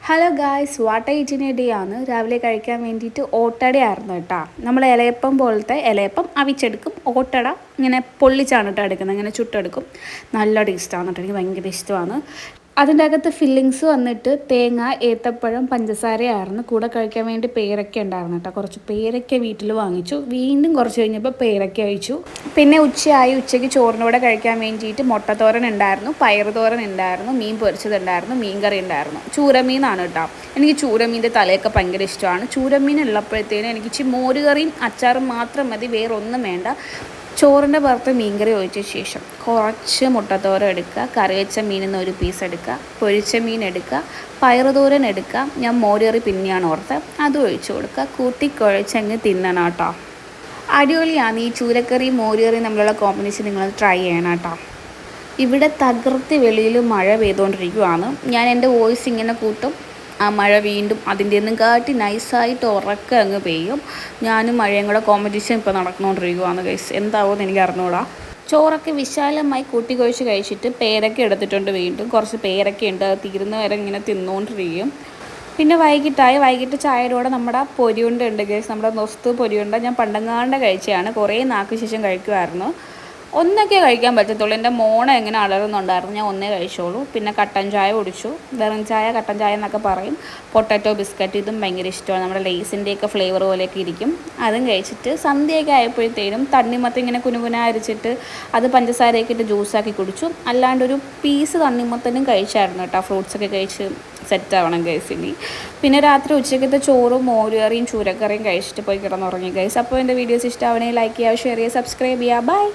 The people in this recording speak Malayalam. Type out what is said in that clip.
ഹലോ ഗായ്സ്, വാട്ട ഈറ്റിംഗ് ഡേ ആണ്. രാവിലെ കഴിക്കാൻ വേണ്ടിയിട്ട് ഓട്ടട ആയിരുന്നു കേട്ടോ. നമ്മൾ ഇലയപ്പം പോലത്തെ ഇലയപ്പം അവിച്ചെടുക്കും. ഓട്ടട ഇങ്ങനെ പൊള്ളിച്ചാണ് കേട്ടോ എടുക്കുന്നത്, ഇങ്ങനെ ചുട്ടെടുക്കും. നല്ല ടേസ്റ്റാണ് കേട്ടോ, എനിക്ക് ഭയങ്കര ഇഷ്ടമാണ്. അതിൻ്റെ അകത്ത് ഫില്ലിങ്സ് വന്നിട്ട് തേങ്ങ, ഏത്തപ്പഴം, പഞ്ചസാരയായിരുന്നു. കൂടെ കഴിക്കാൻ വേണ്ടി പേരയ്ക്ക ഉണ്ടായിരുന്നു കേട്ടോ. കുറച്ച് പേരയ്ക്ക വീട്ടിൽ വാങ്ങിച്ചു. വീണ്ടും കുറച്ച് കഴിഞ്ഞപ്പോൾ പേരയ്ക്ക കഴിച്ചു. പിന്നെ ഉച്ചയായി. ഉച്ചയ്ക്ക് ചോറിനൂടെ കഴിക്കാൻ വേണ്ടിയിട്ട് മുട്ടത്തോരൻ ഉണ്ടായിരുന്നു, പയറ് തോരൻ ഉണ്ടായിരുന്നു, മീൻ പൊരിച്ചതുണ്ടായിരുന്നു, മീൻ കറി ഉണ്ടായിരുന്നു. ചൂരമീനാണ് കേട്ടോ. എനിക്ക് ചൂരമീൻ്റെ തലയൊക്കെ ഭയങ്കര ഇഷ്ടമാണ്. ചൂരമീൻ ഉള്ളപ്പോഴത്തേനും എനിക്ക് ഇച്ചിരി മോരുകറിയും അച്ചാറും മാത്രം മതി, വേറൊന്നും വേണ്ട. ചോറിൻ്റെ പുറത്ത് മീൻകറി ഒഴിച്ച ശേഷം കുറച്ച് മുട്ടത്തോരൻ എടുക്കുക, കറി വെച്ച മീനിൽ നിന്ന് ഒരു പീസ് എടുക്കുക, പൊരിച്ച മീൻ എടുക്കുക, പയറുതോരൻ എടുക്കുക. ഞാൻ മോരുകറി പിന്നെയാണ് ഓർത്ത്, അതും ഒഴിച്ചു കൊടുക്കുക. കൂട്ടി കുഴച്ചങ്ങ് തിന്നണം കേട്ടോ. അടിപൊളിയാണ് ഈ ചൂരക്കറിയും മോരുകറിയും തമ്മിലുള്ള കോമ്പിനേഷൻ. നിങ്ങൾ ട്രൈ ചെയ്യണം കേട്ടോ. ഇവിടെ തകർത്തി വെളിയിൽ മഴ പെയ്തുകൊണ്ടിരിക്കുകയാണ്. ഞാൻ എൻ്റെ വോയിസ് ഇങ്ങനെ കൂട്ടും, ആ മഴ വീണ്ടും അതിൻ്റെ ഒന്നും കാട്ടി നൈസായിട്ട് ഉറക്കം അങ്ങ് പെയ്യും. ഞാനും മഴയും കൂടെ കോമ്പറ്റീഷൻ ഇപ്പോൾ നടന്നുകൊണ്ടിരിക്കുകയാണ് ഗൈസ്. എന്താവുമെന്ന് എനിക്ക് അറിഞ്ഞൂടാ. ചോറൊക്കെ വിശാലമായി കൂട്ടിക്കൊഴിച്ച് കഴിച്ചിട്ട് പേരയ്ക്ക എടുത്തിട്ടുണ്ട്. വീണ്ടും കുറച്ച് പേരയ്ക്ക ഉണ്ട്, അത് തീരുന്ന വരെ ഇങ്ങനെ തിന്നുകൊണ്ടിരിക്കും. പിന്നെ വൈകിട്ട് ചായയുടെ കൂടെ നമ്മുടെ പൊരിയുണ്ട ഉണ്ട് ഗൈസ്, നമ്മുടെ നൊസ്തു പൊരിയുണ്ട. ഞാൻ പണ്ടങ്ങാണ്ട് കഴിച്ചതാണ്, കുറേ നാൾക്ക് ശേഷം കഴിക്കുമായിരുന്നു. ഒന്നൊക്കെ കഴിക്കാൻ പറ്റത്തുള്ളൂ. എൻ്റെ മോണ എങ്ങനെ അലറുന്നുണ്ടായിരുന്നു, ഞാൻ ഒന്നേ കഴിച്ചോളൂ. പിന്നെ കട്ടൻ ചായ കുടിച്ചു, വെറും ചായ, കട്ടൻ ചായ എന്നൊക്കെ പറയും. പൊട്ടാറ്റോ ബിസ്ക്കറ്റ്, ഇതും ഭയങ്കര ഇഷ്ടമാണ്. നമ്മുടെ ലേസിൻ്റെയൊക്കെ ഫ്ലേവർ പോലെയൊക്കെ ഇരിക്കും. അതും കഴിച്ചിട്ട് സന്ധ്യയൊക്കെ ആയപ്പോഴത്തേനും തണ്ണിമത്തം ഇങ്ങനെ കുനുകുന അരിച്ചിട്ട് അത് പഞ്ചസാരയൊക്കെ ഇട്ട് ജ്യൂസാക്കി കുടിച്ചു. അല്ലാണ്ടൊരു പീസ് തണ്ണിമത്തനും കഴിച്ചായിരുന്നു കേട്ടോ. ഫ്രൂട്ട്സൊക്കെ കഴിച്ച് സെറ്റാവണം ഗൈസ് ഇനി. പിന്നെ രാത്രി ഉച്ചക്കത്തെ ചോറും മോരുകറിയും ചൂരക്കറിയും കഴിച്ചിട്ട് പോയി കിടന്നുറങ്ങി ഗൈസ്. അപ്പോൾ എൻ്റെ വീഡിയോസ് ഇഷ്ടമാവണേ ലൈക്ക് ചെയ്യുക, ഷെയർ ചെയ്യുക, സബ്സ്ക്രൈബ് ചെയ്യുക. ബൈ.